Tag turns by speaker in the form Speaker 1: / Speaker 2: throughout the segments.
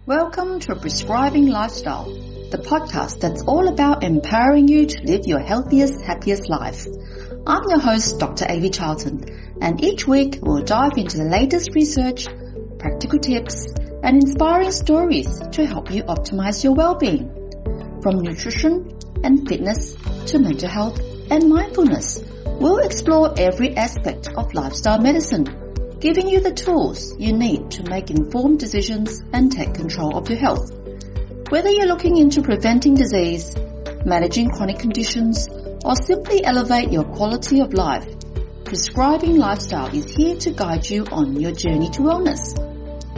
Speaker 1: Welcome to Prescribing Lifestyle, the podcast that's all about empowering you to live your healthiest, happiest life. I'm your host, Dr. Avi Charlton, and each week we'll dive into the latest research, practical tips, and inspiring stories to help you optimize your well-being. From nutrition and fitness to mental health and mindfulness, we'll explore every aspect of lifestyle medicine, giving you the tools you need to make informed decisions and take control of your health. Whether you're looking into preventing disease, managing chronic conditions, or simply elevate your quality of life, Prescribing Lifestyle is here to guide you on your journey to wellness.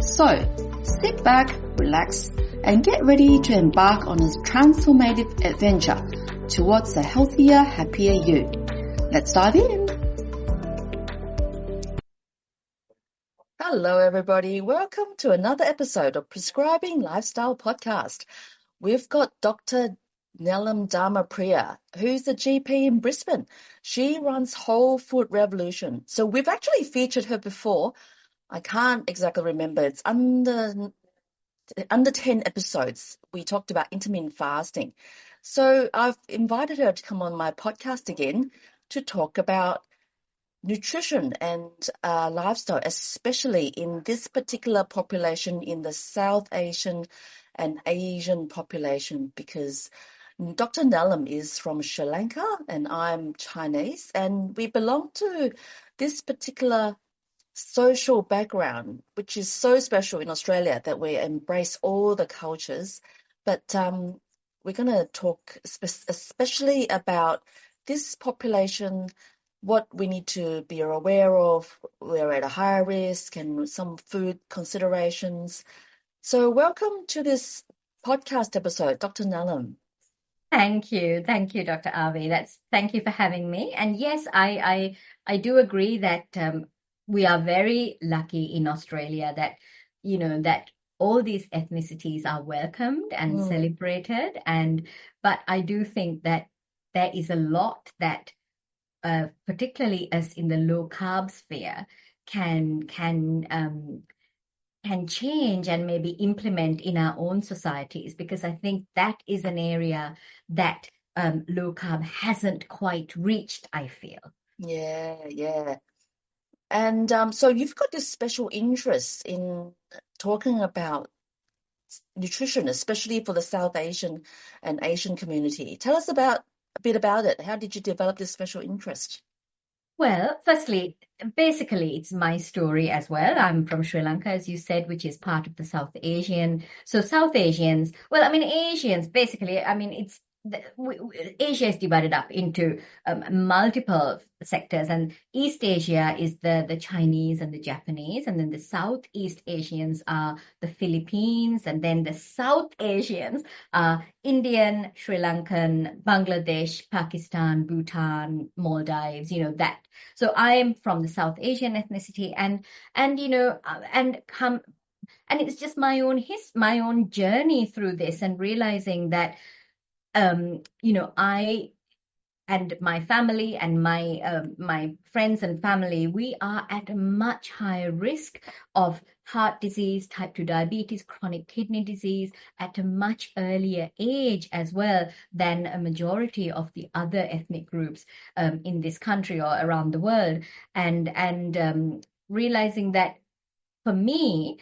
Speaker 1: So, sit back, relax, and get ready to embark on this transformative adventure towards a healthier, happier you. Let's dive in. Hello, everybody. Welcome to another episode of Prescribing Lifestyle Podcast. We've got Dr. Nelu Dharmapriya, who's a GP in Brisbane. She runs Whole Food Revolution. So we've actually featured her before. I can't exactly remember. It's under 10 episodes. We talked about intermittent fasting. So I've invited her to come on my podcast again to talk about nutrition and lifestyle, especially in this particular population in the South Asian and Asian population, because Dr. Nelum is from Sri Lanka and I'm Chinese, and we belong to this particular social background, which is so special in Australia that we embrace all the cultures. But we're going to talk especially about this population, what we need to be aware of, we're at a higher risk, and some food considerations. So welcome to this podcast episode, Dr. Nelum.
Speaker 2: Thank you, Dr. Avi. Thank you for having me. And yes, I do agree that we are very lucky in Australia that that all these ethnicities are welcomed and celebrated. But I do think that there is a lot that particularly us in the low carb sphere can change and maybe implement in our own societies, because I think that is an area that low carb hasn't quite reached, I feel.
Speaker 1: Yeah. And so you've got this special interest in talking about nutrition, especially for the South Asian and Asian community. Tell us a bit about it. How did you develop this special interest?
Speaker 2: Well, firstly, basically, it's my story as well. I'm from Sri Lanka, as you said, which is part of the South Asian. So South Asians, Asians, basically, Asia is divided up into multiple sectors, and East Asia is the Chinese and the Japanese, and then the Southeast Asians are the Philippines, and then the South Asians are Indian, Sri Lankan, Bangladesh, Pakistan, Bhutan, Maldives, that. So I'm from the South Asian ethnicity, and it's just my own journey through this, and realizing that I and my family and my friends and family, we are at a much higher risk of heart disease, type 2 diabetes, chronic kidney disease at a much earlier age as well than a majority of the other ethnic groups in this country or around the world. And realizing that for me,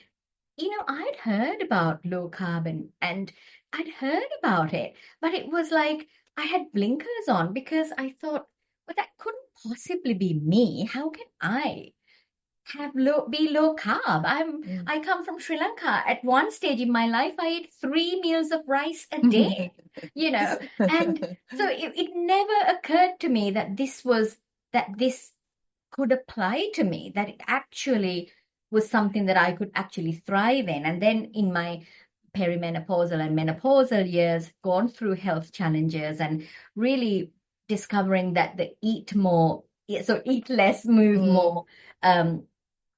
Speaker 2: I'd heard about low carb and I'd heard about it, but it was like I had blinkers on, because I thought, well, that couldn't possibly be me. How can I be low carb? I come from Sri Lanka. At one stage in my life, I ate 3 meals of rice a day, and so it never occurred to me that this could apply to me, that it actually was something that I could actually thrive in. And then in my perimenopausal and menopausal years, gone through health challenges and really discovering that the eat less, move more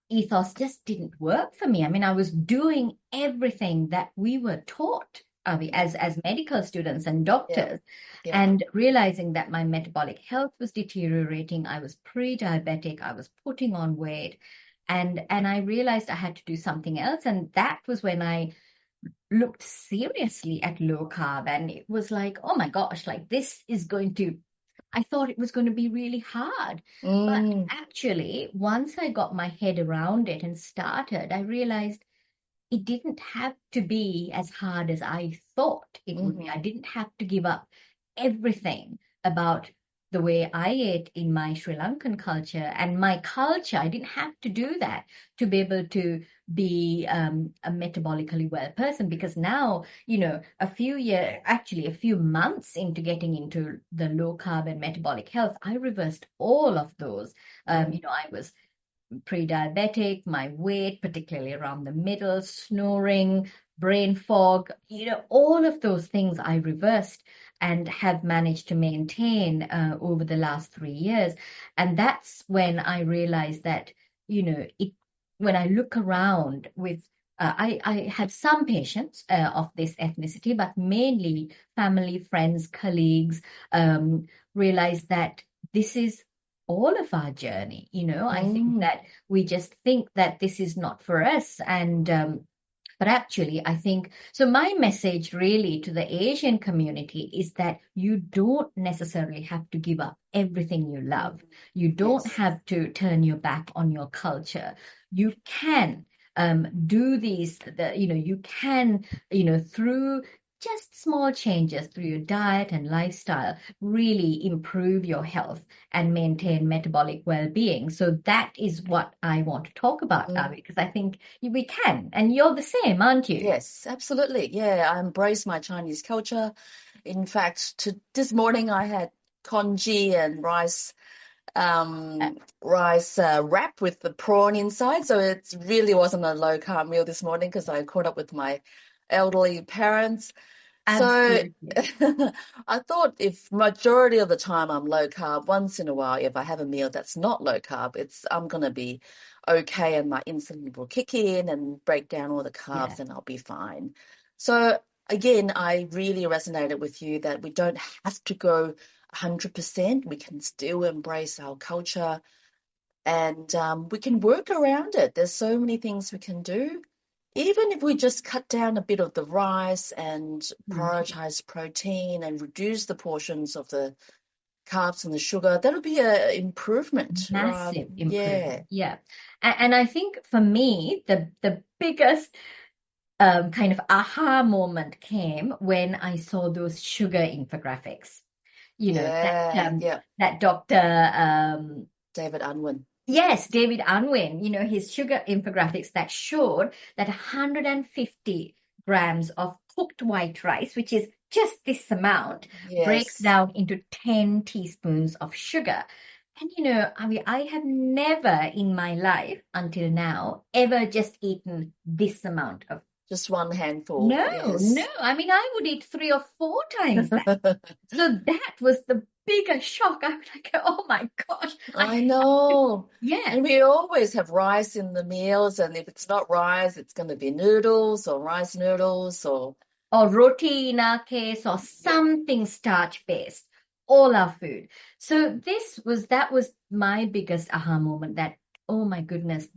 Speaker 2: ethos just didn't work for me. I was doing everything that we were taught as medical students and doctors, and realizing that my metabolic health was deteriorating. I was pre-diabetic. I was putting on weight. And I realized I had to do something else. And that was when I looked seriously at low carb, and it was like, oh my gosh, like this is going to, I thought it was going to be really hard. But
Speaker 1: Mm,
Speaker 2: actually, once I got my head around it and started, I realized it didn't have to be as hard as I thought it would be.
Speaker 1: hmm
Speaker 2: I didn't have to give up everything about the way I ate in my Sri Lankan culture and my culture. I didn't have to do that to be able to be a metabolically well person, because now, a few months into getting into the low carb and metabolic health, I reversed all of those. I was pre-diabetic, my weight, particularly around the middle, snoring, brain fog, all of those things I reversed and have managed to maintain over the last 3 years. And that's when I realized that, when I look around with I have some patients of this ethnicity, but mainly family, friends, colleagues, realize that this is all of our journey. I think
Speaker 1: mm,
Speaker 2: that we just think that this is not for us. And but actually, I think so. My message really to the Asian community is that you don't necessarily have to give up everything you
Speaker 1: mm,
Speaker 2: love. You don't
Speaker 1: yes.
Speaker 2: have to turn your back on your culture. You can do you can, through just small changes through your diet and lifestyle, really improve your health and maintain metabolic well-being. So that is what I want to talk about,
Speaker 1: Mm,
Speaker 2: Avi, because I think we can. And you're the same, aren't you?
Speaker 1: yes, absolutely. Yeah, I embrace my Chinese culture. In fact, this morning I had congee and
Speaker 2: Uh,
Speaker 1: rice wrap with the prawn inside. So it really wasn't a low carb meal this morning because I caught up with my elderly parents. So
Speaker 2: Absolutely.
Speaker 1: I thought if majority of the time I'm low carb, once in a while, if I have a meal that's not low carb, I'm gonna be okay and my insulin will kick in and break down all the
Speaker 2: Yeah.
Speaker 1: carbs and I'll be fine. So again, I really resonated with you that we don't have to go 100%. We can still embrace our culture and we can work around it. There's so many things we can do. Even if we just cut down a bit of the rice and
Speaker 2: Mhm.
Speaker 1: prioritize protein and reduce the portions of the carbs and the sugar, that'll be an improvement.
Speaker 2: Massive
Speaker 1: Yeah,
Speaker 2: improvement. Yeah. And I think for me, the biggest kind of aha moment came when I saw those sugar infographics.
Speaker 1: yeah, yeah.
Speaker 2: That Dr.
Speaker 1: David Unwin.
Speaker 2: Yes, David Unwin, his sugar infographics that showed that 150 grams of cooked white rice, which is just this amount, breaks
Speaker 1: Yes,
Speaker 2: down into 10 teaspoons of sugar. And I mean, I have never in my life until now ever just eaten this amount of.
Speaker 1: just one handful.
Speaker 2: No, no.
Speaker 1: Yes.
Speaker 2: I mean, I would eat 3 or 4 times that. So that was the biggest shock. I was like, oh my gosh, I
Speaker 1: I
Speaker 2: have to.
Speaker 1: know.
Speaker 2: Yeah.
Speaker 1: And we always have rice in the meals, and if it's not rice, it's going to be noodles or rice noodles or
Speaker 2: Or roti in our case, or
Speaker 1: yeah.
Speaker 2: something starch based, all our food. So that was my biggest aha moment, that, oh my goodness,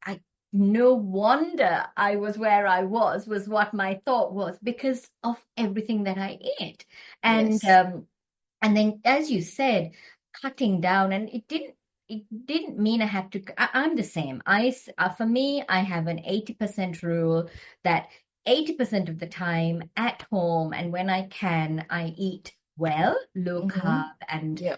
Speaker 2: I, no wonder I was where I was what my thought was, because of everything that I ate. And,
Speaker 1: Yes.
Speaker 2: and then, as you said, cutting down, and it didn't mean I had to. I'm the same. For me, I have an 80% rule, that 80% of the time at home and when I can, I eat well, low
Speaker 1: Mm-hmm.
Speaker 2: carb, and
Speaker 1: Yeah.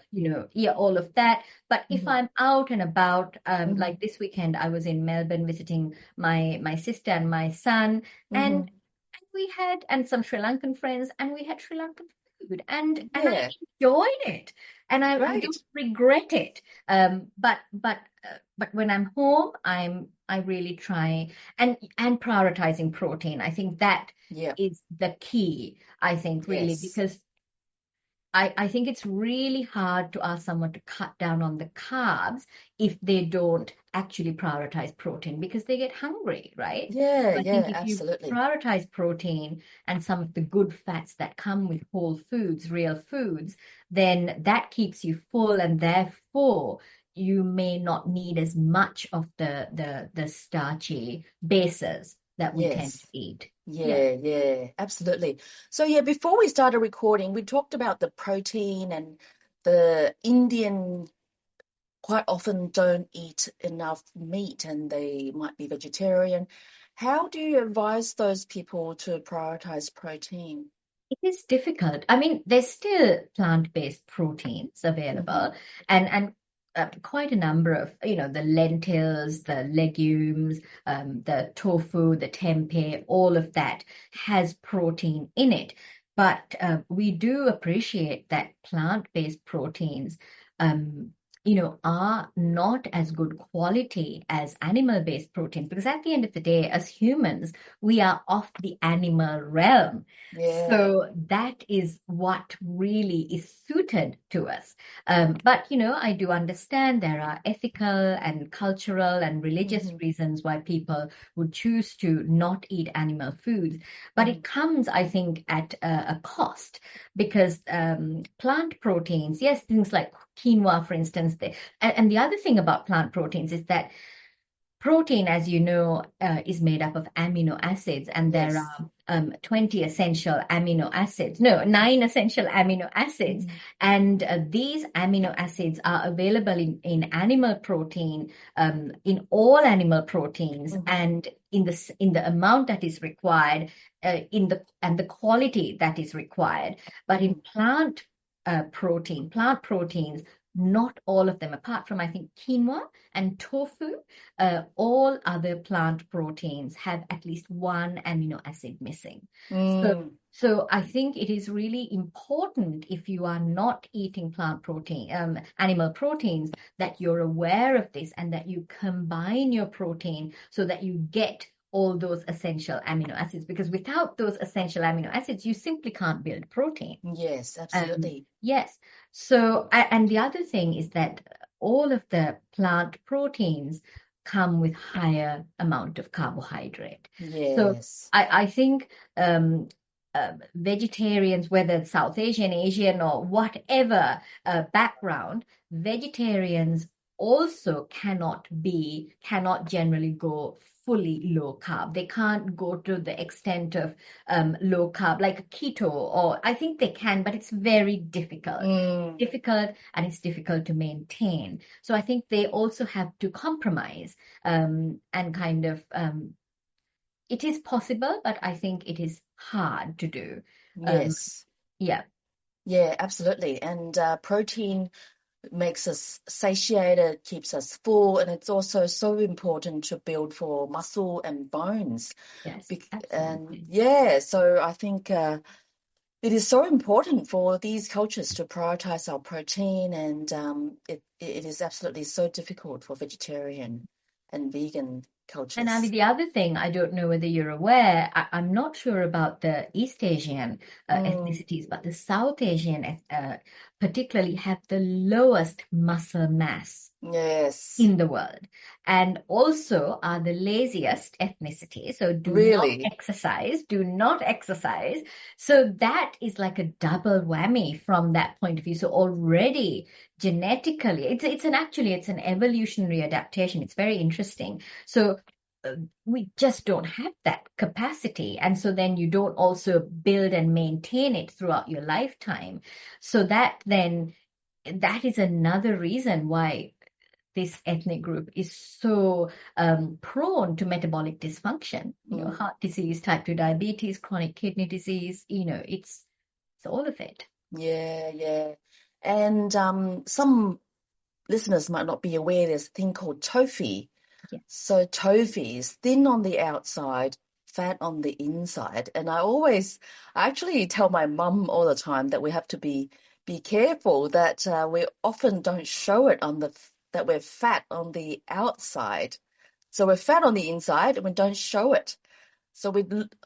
Speaker 2: yeah, all of that. But if
Speaker 1: Mm-hmm.
Speaker 2: I'm out and about,
Speaker 1: Mm-hmm.
Speaker 2: like this weekend, I was in Melbourne visiting my sister and my son, and
Speaker 1: Mm-hmm.
Speaker 2: we had, and some Sri Lankan friends, and we had Sri Lankan food, and I
Speaker 1: Yeah.
Speaker 2: enjoyed it, and I don't
Speaker 1: Great.
Speaker 2: regret it. But when I'm home, I really try, and prioritizing protein. I think that
Speaker 1: Yeah.
Speaker 2: is the key. I think, really,
Speaker 1: Yes.
Speaker 2: because I think it's really hard to ask someone to cut down on the carbs if they don't actually prioritize protein, because they get hungry, right?
Speaker 1: Yeah.
Speaker 2: So I think
Speaker 1: Yeah.
Speaker 2: if you
Speaker 1: Absolutely.
Speaker 2: prioritize protein and some of the good fats that come with whole foods, real foods, then that keeps you full, and therefore you may not need as much of the starchy bases. that we tend to
Speaker 1: Yes.
Speaker 2: eat. Yeah.
Speaker 1: Yeah, absolutely. So yeah, before we started recording, we talked about the protein and the Indian quite often don't eat enough meat and they might be vegetarian. How do you advise those people to prioritize protein?
Speaker 2: It is difficult. I mean, there's still plant-based proteins
Speaker 1: Hmm.
Speaker 2: available, and quite a number of, the lentils, the legumes, the tofu, the tempeh, all of that has protein in it. But we do appreciate that plant-based proteins, um, are not as good quality as animal-based proteins, because at the end of the day, as humans, we are of the animal realm.
Speaker 1: Yeah.
Speaker 2: So that is what really is suited to us. But, I do understand there are ethical and cultural and religious
Speaker 1: Hmm.
Speaker 2: reasons why people would choose to not eat animal foods. But
Speaker 1: Hmm.
Speaker 2: it comes, I think, at a cost, because plant proteins, yes, things like quinoa, for instance, and the other thing about plant proteins is that protein, as you know, is made up of amino acids, and there
Speaker 1: Yes.
Speaker 2: are 20 essential amino acids. No, 9 essential amino acids.
Speaker 1: Hmm.
Speaker 2: And these amino acids are available in animal protein, in all animal proteins,
Speaker 1: Hmm.
Speaker 2: and in the amount that is required, and the quality that is required. But in
Speaker 1: Hmm.
Speaker 2: plant proteins, not all of them, apart from I think quinoa and tofu, all other plant proteins have at least one amino acid missing. So,
Speaker 1: Mm.
Speaker 2: so I think it is really important, if you are not eating animal proteins, that you're aware of this and that you combine your protein so that you get all those essential amino acids. Because without those essential amino acids, you simply can't build protein.
Speaker 1: Yes, absolutely.
Speaker 2: Yes. So, and the other thing is that all of the plant proteins come with higher amount of carbohydrate. So
Speaker 1: Yes.
Speaker 2: I think vegetarians, whether South Asian, Asian, or whatever background, vegetarians also cannot generally go fully low carb. They can't go to the extent of low carb, like keto, or I think they can, but it's very difficult.
Speaker 1: Mm.
Speaker 2: Difficult, and it's difficult to maintain. So I think they also have to compromise, and kind of, it is possible, but I think it is hard to do. Um,
Speaker 1: Yes.
Speaker 2: yeah,
Speaker 1: Yeah, absolutely. And protein makes us satiated, keeps us full, and it's also so important to build for muscle and bones.
Speaker 2: yes,
Speaker 1: And
Speaker 2: absolutely.
Speaker 1: yeah, so I think it is so important for these cultures to prioritize our protein, and it is absolutely so difficult for vegetarian and vegan
Speaker 2: And Ali,
Speaker 1: cultures.
Speaker 2: the other thing, I don't know whether you're aware, I'm not sure about the East Asian
Speaker 1: Mm.
Speaker 2: ethnicities, but the South Asian particularly have the lowest muscle mass
Speaker 1: Yes,
Speaker 2: in the world, and also are the laziest ethnicity. So
Speaker 1: really.
Speaker 2: do not exercise. So that is like a double whammy from that point of view. So already genetically, it's an evolutionary adaptation. It's very interesting. So uh, we just don't have that capacity. And so then you don't also build and maintain it throughout your lifetime. So that is another reason why this ethnic group is so prone to metabolic dysfunction,
Speaker 1: Mm.
Speaker 2: heart disease, type 2 diabetes, chronic kidney disease, it's all of it.
Speaker 1: Yeah, yeah. And some listeners might not be aware there's a thing called TOFI.
Speaker 2: Yeah.
Speaker 1: So TOFI is thin on the outside, fat on the inside. And I actually tell my mum all the time that we have to be careful that we often don't show it that we're fat on the outside. So we're fat on the inside and we don't show it. So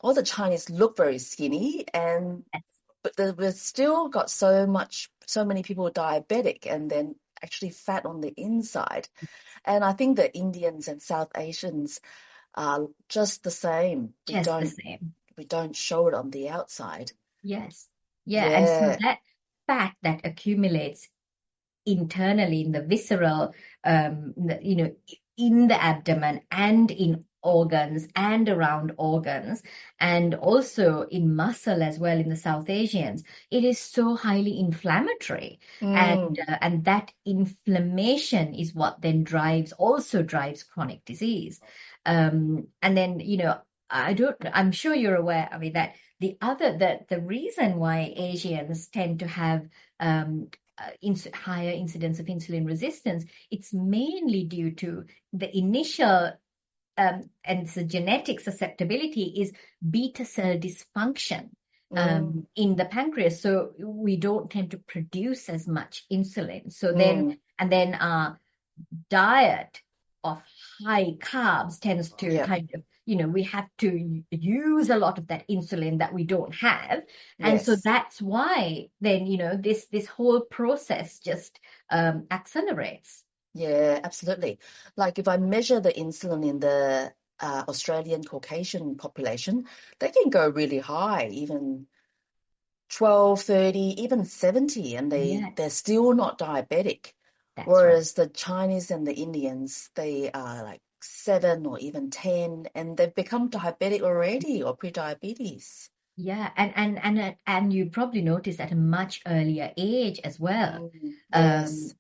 Speaker 1: all the Chinese look very skinny, and but we've still got so many people diabetic and then actually fat on the inside. And I think the Indians and South Asians are just the same.
Speaker 2: Just the same.
Speaker 1: We don't show it on the outside.
Speaker 2: Yes. Yeah. And so
Speaker 1: Yeah.
Speaker 2: that fat that accumulates internally in the visceral, in the abdomen and in organs and around organs, and also in muscle as well in the South Asians, it is so highly inflammatory. And that inflammation is what then also drives chronic disease. And then, I'm sure you're aware, I mean, that the reason why Asians tend to have higher incidence of insulin resistance, it's mainly due to the initial and the genetic susceptibility is beta cell dysfunction in the pancreas. So we don't tend to produce as much insulin. So then our diet of high carbs tends to kind of, we have to use a lot of that insulin that we don't have. And so that's why then, this whole process just accelerates.
Speaker 1: Yeah, absolutely. Like if I measure the insulin in the Australian Caucasian population, they can go really high, even 12, 30, even 70, and they're still not diabetic.
Speaker 2: That's
Speaker 1: Whereas the Chinese and the Indians, they are like 7 or even 10, and they've become diabetic already or pre-diabetes.
Speaker 2: Yeah, and you probably noticed at a much earlier age as well.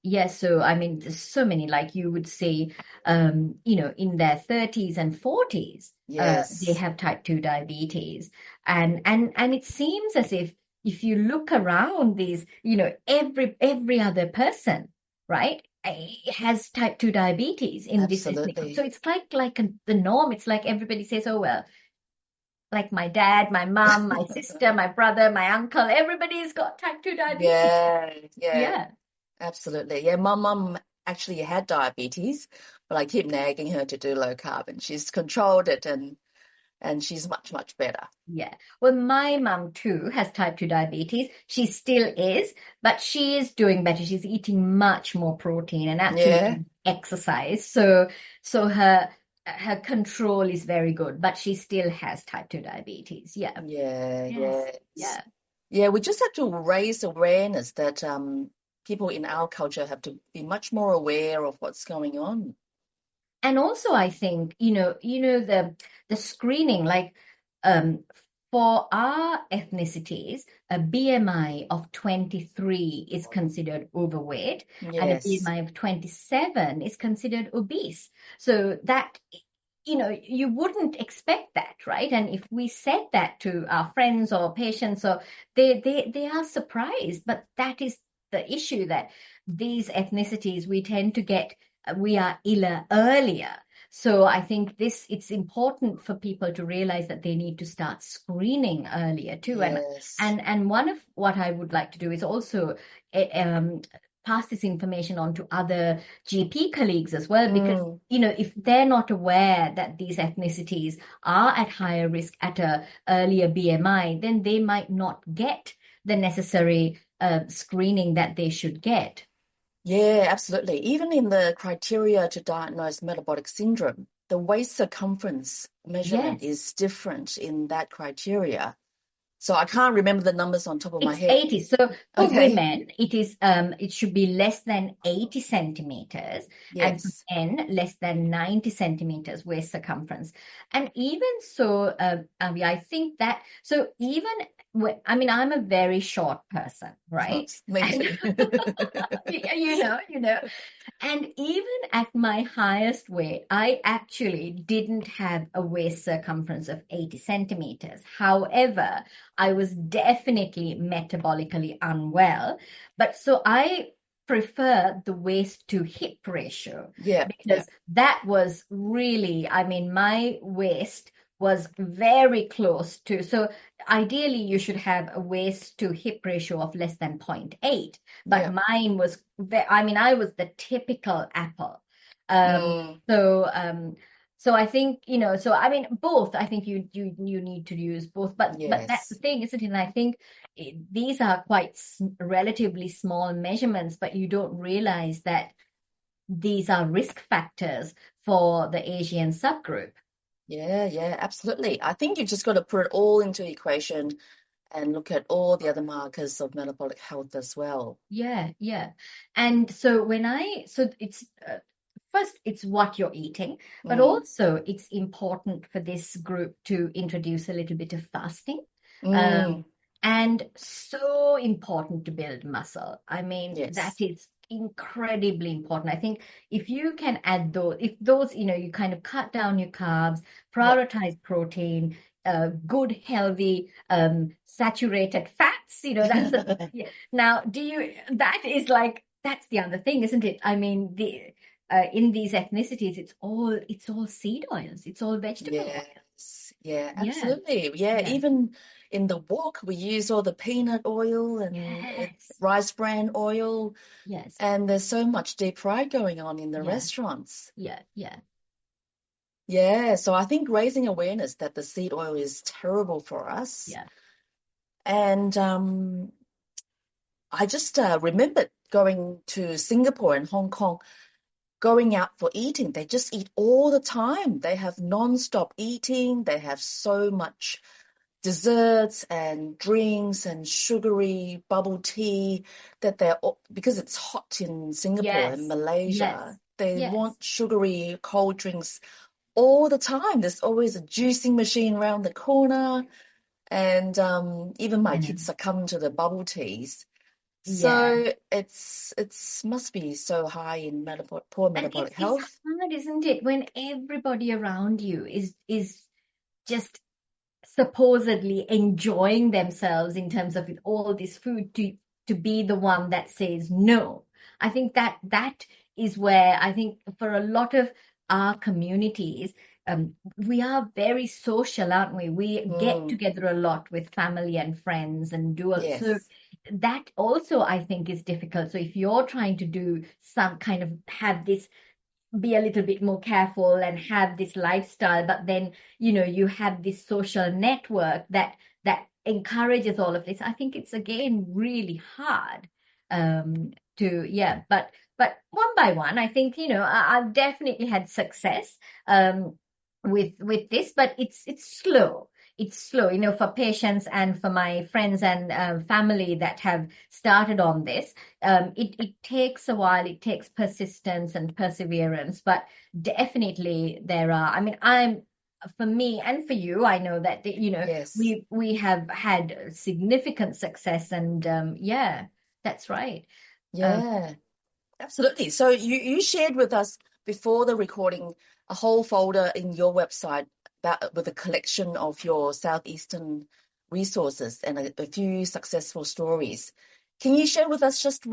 Speaker 1: Yes.
Speaker 2: So I mean, there's so many, like you would say, in their 30s and 40s, they
Speaker 1: Yes.
Speaker 2: have type 2 diabetes. And it seems as if you look around these, every other person, right, has type 2 diabetes in this ethnic group.
Speaker 1: Absolutely.
Speaker 2: So it's like the norm. It's like everybody says, oh, well, like my dad, my mom, my sister, my brother, my uncle, everybody's got type 2 diabetes.
Speaker 1: Yeah, absolutely. Yeah, my mum actually had diabetes, but I keep nagging her to do low carb, and she's controlled it, and she's much, much better.
Speaker 2: Yeah. Well, my mom too has type 2 diabetes. She still is, but she is doing better. She's eating much more protein and actually
Speaker 1: Yeah.
Speaker 2: exercise. So her control is very good, but she still has type 2 diabetes. Yeah. Yes. Yeah.
Speaker 1: Yeah, we just have to raise awareness that people in our culture have to be much more aware of what's going on.
Speaker 2: And also, I think, the screening, like for our ethnicities, a BMI of 23 is considered overweight, and a
Speaker 1: Yes.
Speaker 2: BMI of 27 is considered obese. So that, you wouldn't expect that, right? And if we said that to our friends or patients, or they are surprised, but that is the issue, that these ethnicities we are iller earlier. So I think it's important for people to realize that they need to start screening earlier too.
Speaker 1: Yes.
Speaker 2: And one of what I would like to do is also pass this information on to other GP colleagues as well, because if they're not aware that these ethnicities are at higher risk at a earlier BMI, then they might not get the necessary screening that they should get.
Speaker 1: Yeah, absolutely. Even in the criteria to diagnose metabolic syndrome, the waist circumference measurement is different in that criteria. So I can't remember the numbers on top of my
Speaker 2: It's
Speaker 1: head.
Speaker 2: 80. So for
Speaker 1: Okay.
Speaker 2: women, it should be less than 80 centimeters, and for
Speaker 1: Yes.
Speaker 2: men, less than 90 centimeters waist circumference. And even so, Avi, I think that, so even, I mean, I'm a very short person, right?
Speaker 1: Me too.
Speaker 2: You know, and even at my highest weight, I actually didn't have a waist circumference of 80 centimeters. However, I was definitely metabolically unwell. But so I prefer the waist to hip ratio, because that was really, I mean, my waist was very close to, so ideally you should have a waist to hip ratio of less than 0.8, but mine was, I mean, I was the typical apple. So I think, so I mean, both, I think you need to use both, but that's the thing, isn't it? And I think these are quite relatively small measurements, but you don't realize that these are risk factors for the Asian subgroup.
Speaker 1: Yeah, absolutely. I think you just got to put it all into the equation and look at all the other markers of metabolic health as well.
Speaker 2: Yeah. And so so it's first, it's what you're eating, but
Speaker 1: Mm.
Speaker 2: also it's important for this group to introduce a little bit of fasting.
Speaker 1: Mm.
Speaker 2: Um, and so important to build muscle. I mean, that
Speaker 1: Yes.
Speaker 2: is incredibly important. I think if you can add those, if those, you kind of cut down your carbs,
Speaker 1: Yep.
Speaker 2: prioritize protein, good, healthy, saturated fats, that's the, yeah. Now, that is like, that's the other thing, isn't it? I mean, in these ethnicities, it's all seed oils, it's all vegetable oil.
Speaker 1: Yes. Yeah,
Speaker 2: Yeah,
Speaker 1: absolutely. Yeah,
Speaker 2: yeah,
Speaker 1: even in the wok, we use all the peanut oil and
Speaker 2: yes,
Speaker 1: rice bran oil,
Speaker 2: yes,
Speaker 1: and there's so much deep fry going on in the
Speaker 2: yeah,
Speaker 1: restaurants.
Speaker 2: yeah, yeah,
Speaker 1: Yeah, so I think raising awareness that the seed oil is terrible for us.
Speaker 2: yeah,
Speaker 1: And I just remembered going to Singapore and Hong Kong, going out for eating. They just eat all the time. They have non-stop eating. They have so much desserts and drinks and sugary bubble tea that because it's hot in Singapore and
Speaker 2: yes, yes,
Speaker 1: Malaysia, they
Speaker 2: yes,
Speaker 1: want sugary cold drinks all the time. There's always a juicing machine around the corner, and even my
Speaker 2: I know.
Speaker 1: kids succumb to the bubble teas.
Speaker 2: Yeah.
Speaker 1: So it's must be so high in poor
Speaker 2: And
Speaker 1: metabolic
Speaker 2: it's
Speaker 1: health.
Speaker 2: hard, isn't it, when everybody around you is just supposedly enjoying themselves in terms of all this food to be the one that says no. I think that is where I think for a lot of our communities, we are very social, aren't we? We get
Speaker 1: Mm,
Speaker 2: together a lot with family and friends and so
Speaker 1: yes.
Speaker 2: that also I think is difficult. So if you're trying to do some kind of have this be a little bit more careful and have this lifestyle, but then you have this social network that encourages all of this. I think it's again really hard to yeah, but one by one I think I've definitely had success with this, but it's slow. It's slow, for patients and for my friends and family that have started on this. It takes a while, it takes persistence and perseverance, but definitely there are, I mean, for me and for you, I know that,
Speaker 1: Yes.
Speaker 2: we have had significant success and yeah, that's right. Um,
Speaker 1: Yeah. Absolutely. So you shared with us before the recording a whole folder in your website with a collection of your Southeastern resources and a few successful stories. Can you share with us just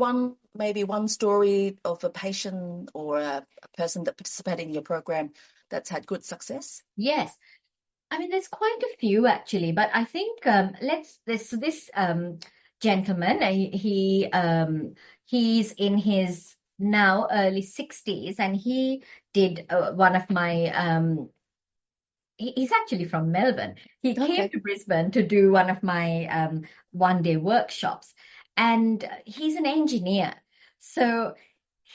Speaker 1: maybe one story of a patient or a person that participated in your program that's had good success?
Speaker 2: yes. I mean, there's quite a few actually, but I think this gentleman, he's in his now early 60s, and he did one of my he's actually from Melbourne. He came
Speaker 1: Okay.
Speaker 2: to Brisbane to do one of my one-day workshops, and he's an engineer. So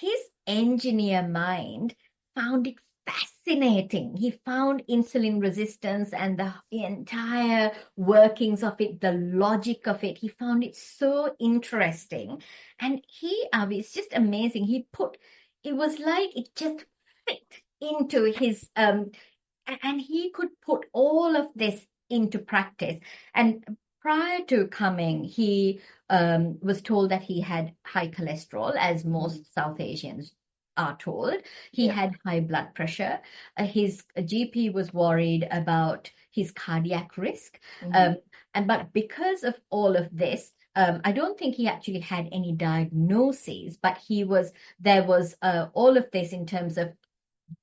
Speaker 2: his engineer mind found it fascinating. He found insulin resistance and the entire workings of it, the logic of it. He found it so interesting. And it's just amazing. It was like it just fit into his and he could put all of this into practice. And prior to coming, he was told that he had high cholesterol, as
Speaker 1: Mm,
Speaker 2: most South Asians are told. He
Speaker 1: yeah.
Speaker 2: had high blood pressure. His GP was worried about his cardiac risk.
Speaker 1: Mm,
Speaker 2: Um, but because of all of this, I don't think he actually had any diagnoses, but there was all of this in terms of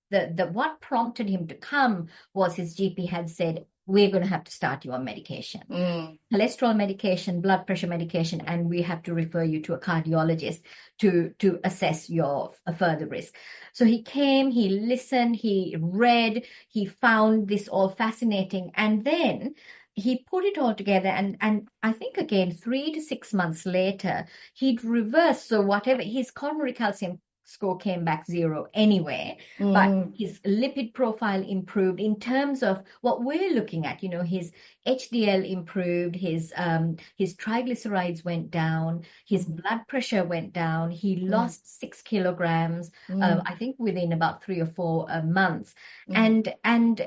Speaker 2: the what prompted him to come was his GP had said, we're going to have to start you on medication,
Speaker 1: mm,
Speaker 2: cholesterol medication, blood pressure medication, and we have to refer you to a cardiologist to assess your further risk. So he came, he listened, he read, he found this all fascinating, and then he put it all together, and I think again 3 to 6 months later he'd reversed. So whatever his coronary calcium score came back 0 anyway, but his lipid profile improved in terms of what we're looking at. His HDL improved, his triglycerides went down, his blood pressure went down. He lost 6 kilograms, I think within about 3 or 4 months, and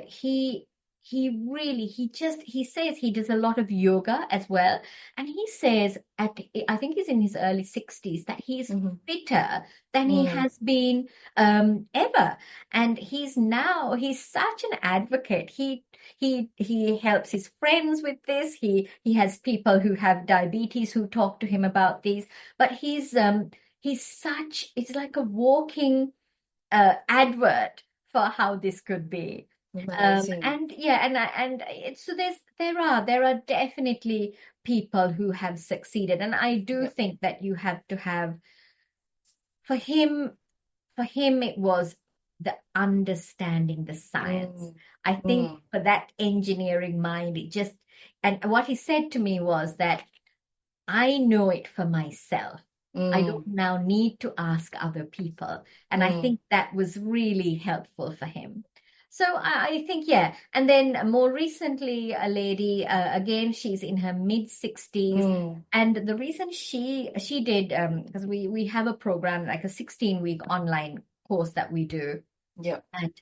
Speaker 2: he says he does a lot of yoga as well, and he says I think he's in his early 60s that he's fitter than he has been ever, and he's such an advocate. He helps his friends with this. He has people who have diabetes who talk to him about these, but it's like a walking advert for how this could be.
Speaker 1: Amazing.
Speaker 2: So there are definitely people who have succeeded, and I do think that you have to have, for him it was the understanding the science. I think for that engineering mind, and what he said to me was that I know it for myself. I don't now need to ask other people. And I think that was really helpful for him. So I think, yeah. And then more recently, a lady, again, she's in her mid-60s. And the reason she did, because we have a program, like a 16-week online course that we do.
Speaker 1: Yeah.
Speaker 2: And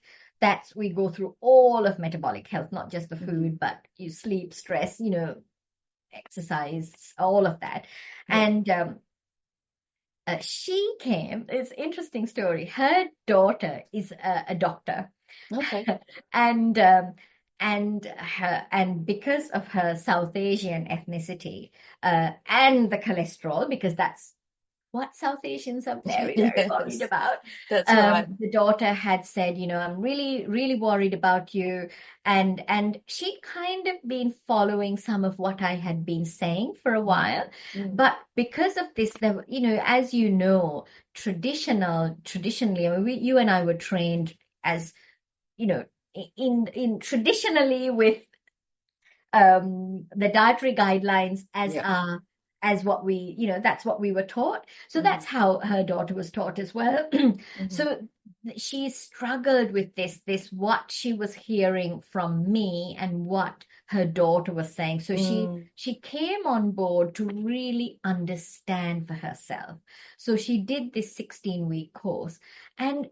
Speaker 2: we go through all of metabolic health, not just the food, but you sleep, stress, exercise, all of that. And she came, it's an interesting story. Her daughter is a doctor.
Speaker 1: Okay.
Speaker 2: and because of her South Asian ethnicity and the cholesterol, because that's what South Asians are very, very worried about.
Speaker 1: That's right.
Speaker 2: The daughter had said, I'm really, really worried about you. And she'd kind of been following some of what I had been saying for a while. But because of this, as you know, traditionally, I mean, you and I were trained as, in traditionally with the dietary guidelines as what we, that's what we were taught. So that's how her daughter was taught as well. So she struggled with this, what she was hearing from me and what her daughter was saying. So she came on board to really understand for herself. So she did this 16-week course, and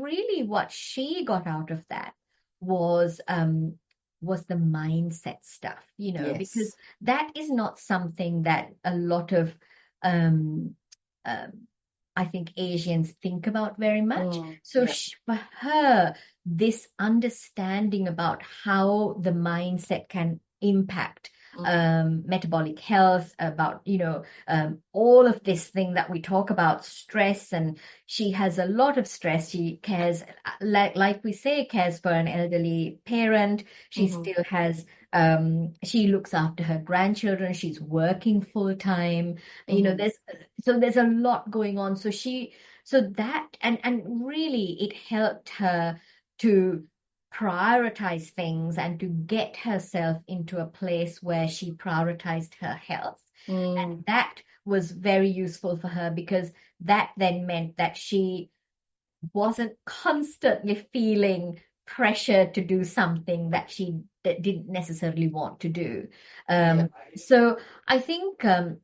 Speaker 2: really what she got out of that was the mindset stuff, because that is not something that a lot of I think Asians think about very much. So for her, this understanding about how the mindset can impact metabolic health, about all of this thing that we talk about, stress, and she has a lot of stress. She cares, like we say, cares for an elderly parent. She still has she looks after her grandchildren. She's working full time. There's a lot going on. So that and really it helped her to prioritize things and to get herself into a place where she prioritized her health. And that was very useful for her, because that then meant that she wasn't constantly feeling pressure to do something that she didn't necessarily want to do. So I think, I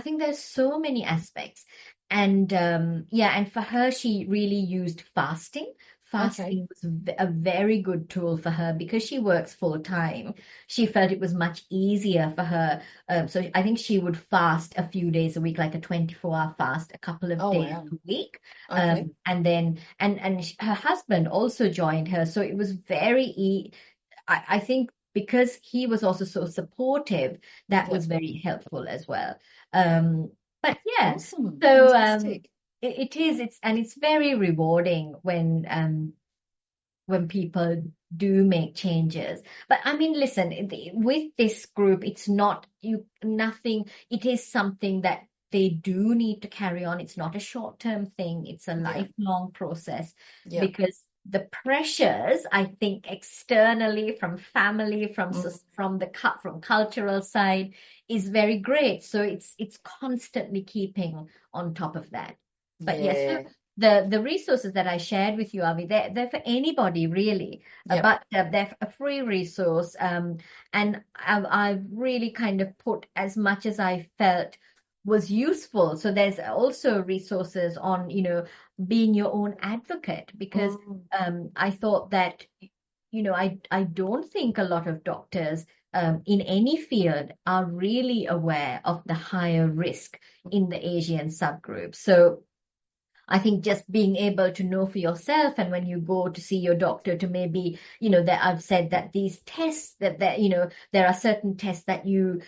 Speaker 2: think there's so many aspects. And and for her, she really used fasting. Fasting was a very good tool for her because she works full time. She felt it was much easier for her. So I think she would fast a few days a week, like a 24-hour fast, a couple of days a week. And then, and her husband also joined her. So it was very, I think because he was also so supportive, that was very helpful as well. But yeah,
Speaker 1: awesome.
Speaker 2: so it's very rewarding when people do make changes. But I mean, listen, with this group, it's not nothing. It is something that they do need to carry on. It's not a short-term thing. It's a lifelong process, because the pressures, I think, externally from family, from cultural side, is very great. So it's constantly keeping on top of that. But yes, so
Speaker 1: Yeah.
Speaker 2: the resources that I shared with you, Avi, they're for anybody really,
Speaker 1: Yep.
Speaker 2: but they're a free resource. And I've really kind of put as much as I felt was useful. So there's also resources on, being your own advocate, because
Speaker 1: Mm,
Speaker 2: I thought that, I don't think a lot of doctors in any field are really aware of the higher risk in the Asian subgroup. So I think just being able to know for yourself, and when you go to see your doctor, to maybe, that I've said that these tests there are certain tests that you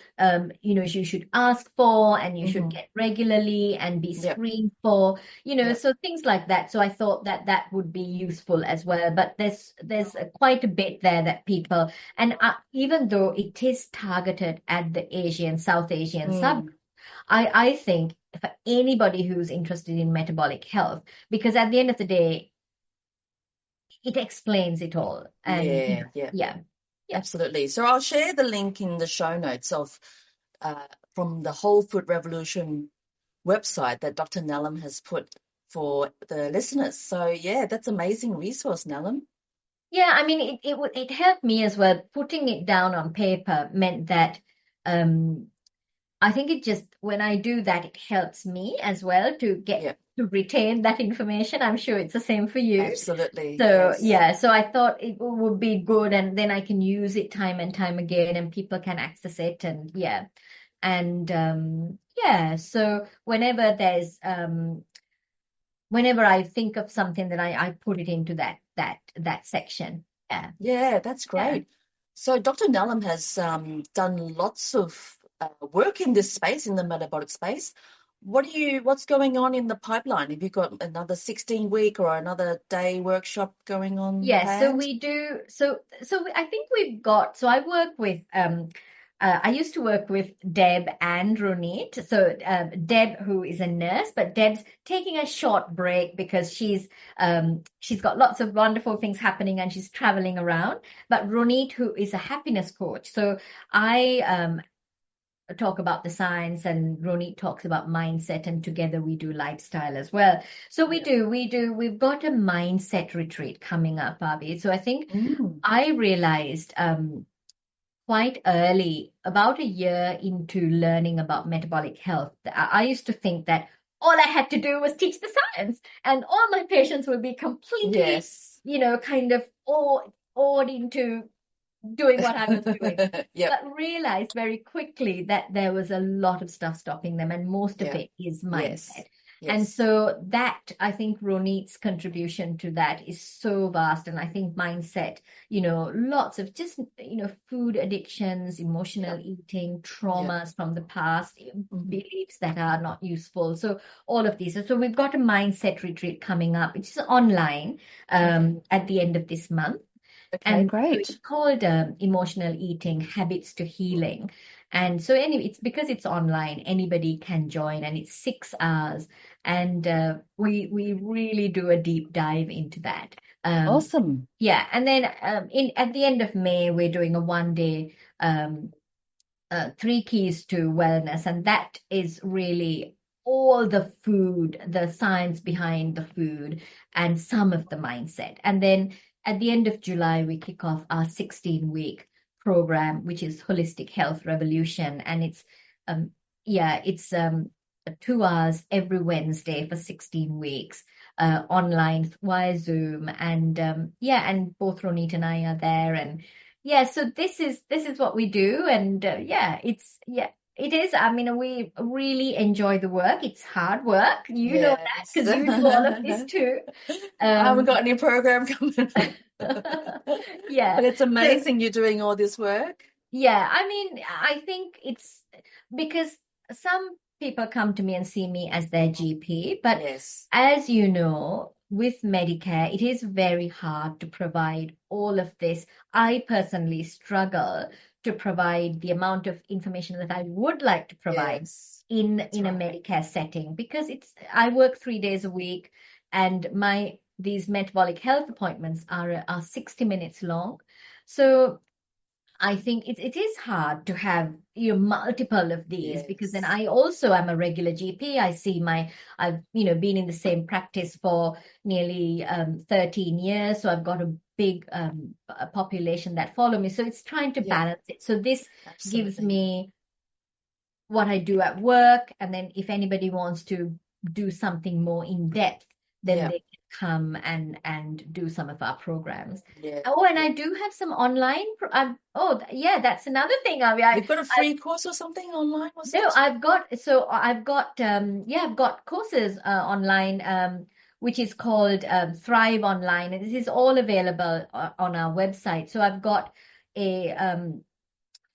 Speaker 2: should ask for, and you should
Speaker 1: hmm
Speaker 2: get regularly and be
Speaker 1: Yep.
Speaker 2: screened for,
Speaker 1: Yep.
Speaker 2: so things like that. So I thought that that would be useful as well. But there's quite a bit there that people, and even though it is targeted at the South Asian sub,
Speaker 1: Mm,
Speaker 2: I think for anybody who's interested in metabolic health, because at the end of the day, it explains it all. And
Speaker 1: yeah. Yeah.
Speaker 2: yeah, yeah,
Speaker 1: Absolutely. So I'll share the link in the show notes of from the Whole Food Revolution website that Dr. Nelum has put for the listeners. So yeah, that's amazing resource, Nelum.
Speaker 2: yeah. I mean, it helped me as well. Putting it down on paper meant that um, I think it just, when I do that, it helps me as well to get
Speaker 1: Yeah,
Speaker 2: to retain that information. I'm sure it's the same for you.
Speaker 1: absolutely.
Speaker 2: So
Speaker 1: Yes.
Speaker 2: yeah, so I thought it would be good, and then I can use it time and time again, and people can access it, and yeah, and yeah. So whenever I think of something, that I put it into that section. Yeah,
Speaker 1: Yeah, that's
Speaker 2: yeah.
Speaker 1: great. So Dr. Nelum has done lots of work in this space, in the metabolic space. What's going on in the pipeline? Have you got another 16-week or another day workshop going on
Speaker 2: Yes, so
Speaker 1: planned?
Speaker 2: we do. I think we've got. So I work with. I used to work with Deb and Ronit. So Deb, who is a nurse, but Deb's taking a short break because she's got lots of wonderful things happening and she's traveling around. But Ronit, who is a happiness coach. So I talk about the science, and Ronit talks about mindset, and together we do lifestyle as well. So
Speaker 1: Yeah.
Speaker 2: we've got a mindset retreat coming up, Abby. So I think
Speaker 1: Mm.
Speaker 2: I realized quite early, about a year into learning about metabolic health, I used to think that all I had to do was teach the science, and all my patients would be completely,
Speaker 1: Yes.
Speaker 2: kind of awed into doing what I was doing,
Speaker 1: Yep.
Speaker 2: but realized very quickly that there was a lot of stuff stopping them, and most of
Speaker 1: Yeah.
Speaker 2: it is mindset.
Speaker 1: Yes.
Speaker 2: And
Speaker 1: Yes.
Speaker 2: so that, I think Ronit's contribution to that is so vast. And I think mindset, lots of just, food addictions, emotional
Speaker 1: Yep.
Speaker 2: eating,
Speaker 1: Yep.
Speaker 2: traumas from the past,
Speaker 1: hmm
Speaker 2: beliefs that are not useful. So all of these. So we've got a mindset retreat coming up. It's online
Speaker 1: Okay.
Speaker 2: at the end of this month.
Speaker 1: Okay,
Speaker 2: And so it's
Speaker 1: great.
Speaker 2: called Emotional Eating Habits to Healing. And so anyway, it's because it's online, anybody can join, and it's 6 hours. And we really do a deep dive into that. Um,
Speaker 1: Awesome.
Speaker 2: yeah, and then in at the end of May, we're doing a 1 day three keys to wellness, and that is really all the food, the science behind the food, and some of the mindset. And then at the end of July, we kick off our 16-week program, which is Holistic Health Revolution, and um, it's 2 hours every Wednesday for 16 weeks. Online via Zoom, and and both Ronit and I are there, and yeah, so this is what we do, and it is. I mean, we really enjoy the work. It's hard work, you know that,
Speaker 1: Yes.
Speaker 2: because you do all of this too.
Speaker 1: I haven't
Speaker 2: Um,
Speaker 1: got any program coming up.
Speaker 2: yeah.
Speaker 1: But it's
Speaker 2: So
Speaker 1: amazing you're doing all this work.
Speaker 2: yeah, I mean, I think it's because some people come to me and see me as their GP, but
Speaker 1: Yes.
Speaker 2: as you know, with Medicare, it is very hard to provide all of this. I personally struggle to provide the amount of information that I would like to provide
Speaker 1: Yes.
Speaker 2: in
Speaker 1: That's
Speaker 2: in a
Speaker 1: right.
Speaker 2: Medicare setting, because I work 3 days a week, and my these metabolic health appointments are 60 minutes long. So I think it is hard to have multiple of these,
Speaker 1: Yes.
Speaker 2: because then I also am a regular GP. I've been in the same practice for nearly 13 years, so I've got a big population that follow me. So it's trying to
Speaker 1: Yeah,
Speaker 2: balance it. So this gives
Speaker 1: absolutely.
Speaker 2: me what I do at work, and then if anybody wants to do something more in depth, then
Speaker 1: Yeah,
Speaker 2: they can come and do some of our programs.
Speaker 1: yeah,
Speaker 2: Oh, and
Speaker 1: yeah.
Speaker 2: I do have some online. Yeah, that's another thing.
Speaker 1: You've got a free course or something online, was
Speaker 2: No,
Speaker 1: it?
Speaker 2: I've got courses online, which is called Thrive Online, and this is all available on our website. So I've got a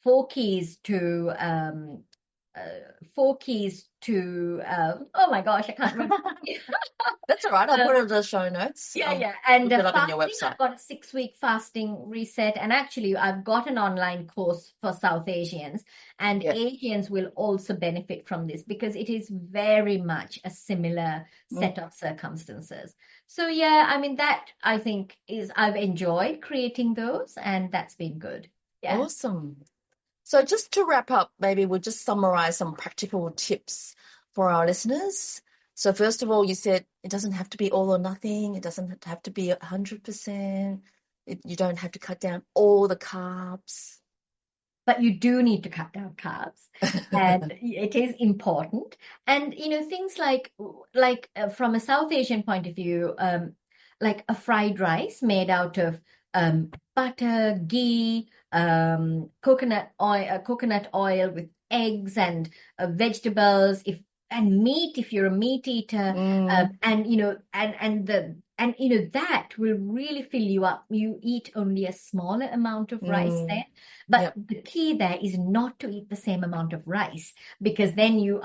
Speaker 2: 4 keys to oh my gosh, I can't remember.
Speaker 1: That's all right. I'll put it in the show notes.
Speaker 2: Yeah. And
Speaker 1: Look it up in your
Speaker 2: fasting,
Speaker 1: website.
Speaker 2: I've got a 6-week fasting reset. And actually, I've got an online course for South Asians, and
Speaker 1: Yeah.
Speaker 2: Asians will also benefit from this because it is very much a similar set of circumstances. So, yeah, I mean, that I think I've enjoyed creating those, and that's been good. Yeah.
Speaker 1: Awesome. So just to wrap up, maybe we'll just summarize some practical tips for our listeners. So first of all, you said it doesn't have to be all or nothing. It doesn't have to be 100%. You don't have to cut down all the carbs.
Speaker 2: But you do need to cut down carbs, and it is important. And things like from a South Asian point of view, like a fried rice made out of butter, ghee, coconut oil with eggs and vegetables, and meat if you're a meat eater, that will really fill you up. You eat only a smaller amount of rice then. But
Speaker 1: Yep.
Speaker 2: the key there is not to eat the same amount of rice, because then you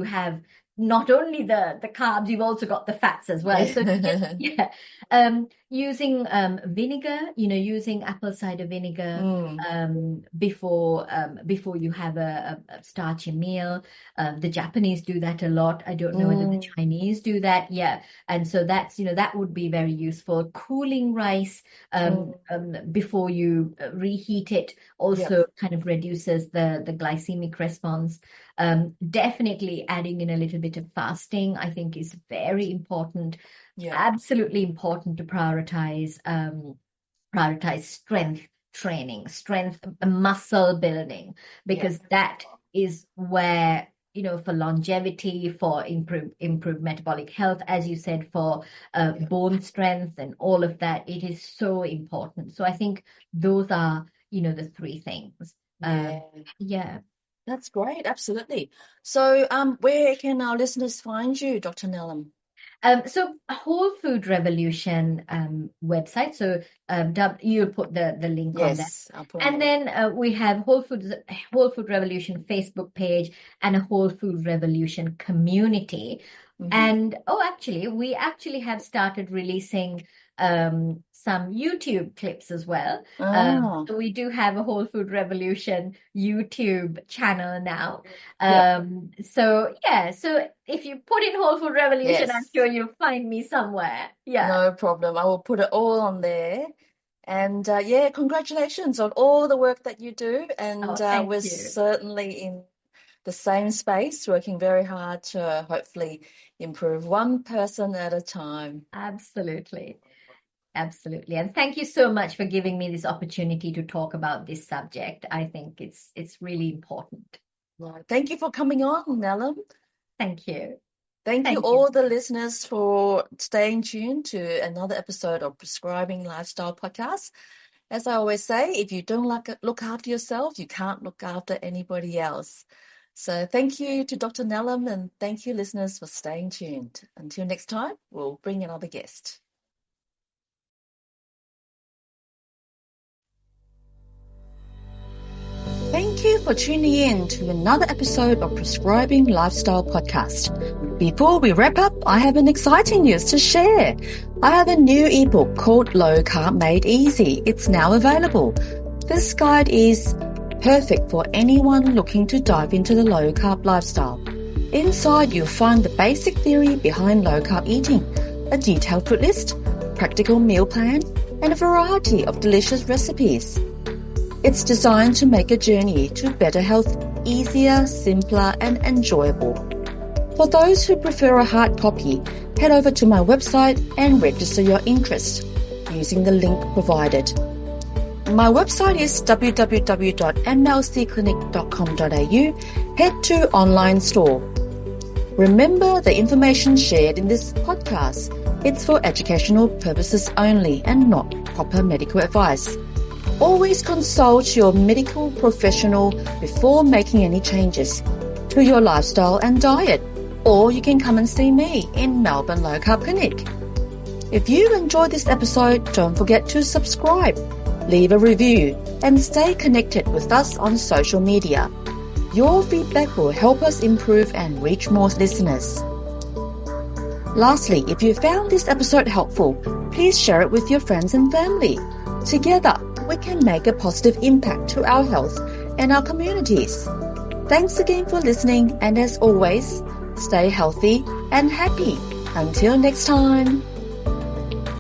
Speaker 2: have not only the carbs, you've also got the fats as well. So using vinegar, using apple cider vinegar before you have a starchy meal. The Japanese do that a lot. I don't know whether the Chinese do that. Yeah. And so that's, that would be very useful. Cooling rice before you reheat it also kind of reduces the glycemic response. Definitely adding in a little bit of fasting, I think, is very important.
Speaker 1: Yeah.
Speaker 2: Absolutely important to prioritize strength training, muscle building, because that is where, for longevity, for improved metabolic health, as you said, for bone strength and all of that, it is so important. So I think those are, the 3 things. Yeah.
Speaker 1: That's great. Absolutely. So, where can our listeners find you, Dr. Nelum?
Speaker 2: So Whole Food Revolution website. So you'll put the link on that.
Speaker 1: Yes, I'll put
Speaker 2: And then we have Whole Food Revolution Facebook page and a Whole Food Revolution community. And we actually have started releasing some YouTube clips as well. So we do have a Whole Food Revolution YouTube channel now. So if you put in Whole Food Revolution, I'm sure you'll find me somewhere. Yeah.
Speaker 1: No problem. I will put it all on there. And congratulations on all the work that you do. And we're certainly in the same space, working very hard to hopefully improve one person at a time.
Speaker 2: Absolutely. Absolutely. And thank you so much for giving me this opportunity to talk about this subject. I think it's really important.
Speaker 1: Well, thank you for coming on, Nelum.
Speaker 2: Thank you.
Speaker 1: Thank you all the listeners for staying tuned to another episode of Prescribing Lifestyle Podcast. As I always say, if you don't look after yourself, you can't look after anybody else. So thank you to Dr. Nelum, and thank you listeners for staying tuned. Until next time, we'll bring another guest. Thank you for tuning in to another episode of Prescribing Lifestyle Podcast. Before we wrap up, I have an exciting news to share. I have a new ebook called Low Carb Made Easy. It's now available. This guide is perfect for anyone looking to dive into the low carb lifestyle. Inside, you'll find the basic theory behind low carb eating, a detailed food list, practical meal plan, and a variety of delicious recipes. It's designed to make a journey to better health easier, simpler, and enjoyable. For those who prefer a hard copy, head over to my website and register your interest using the link provided. My website is www.mlcclinic.com.au. Head to online store. Remember, the information shared in this podcast, it's for educational purposes only and not proper medical advice. Always consult your medical professional before making any changes to your lifestyle and diet, or you can come and see me in Melbourne Low Carb Clinic. If you enjoyed this episode, don't forget to subscribe, leave a review, and stay connected with us on social media. Your feedback will help us improve and reach more listeners. Lastly, if you found this episode helpful, please share it with your friends and family. Together, we can make a positive impact to our health and our communities. Thanks again for listening, and as always, stay healthy and happy. Until next time.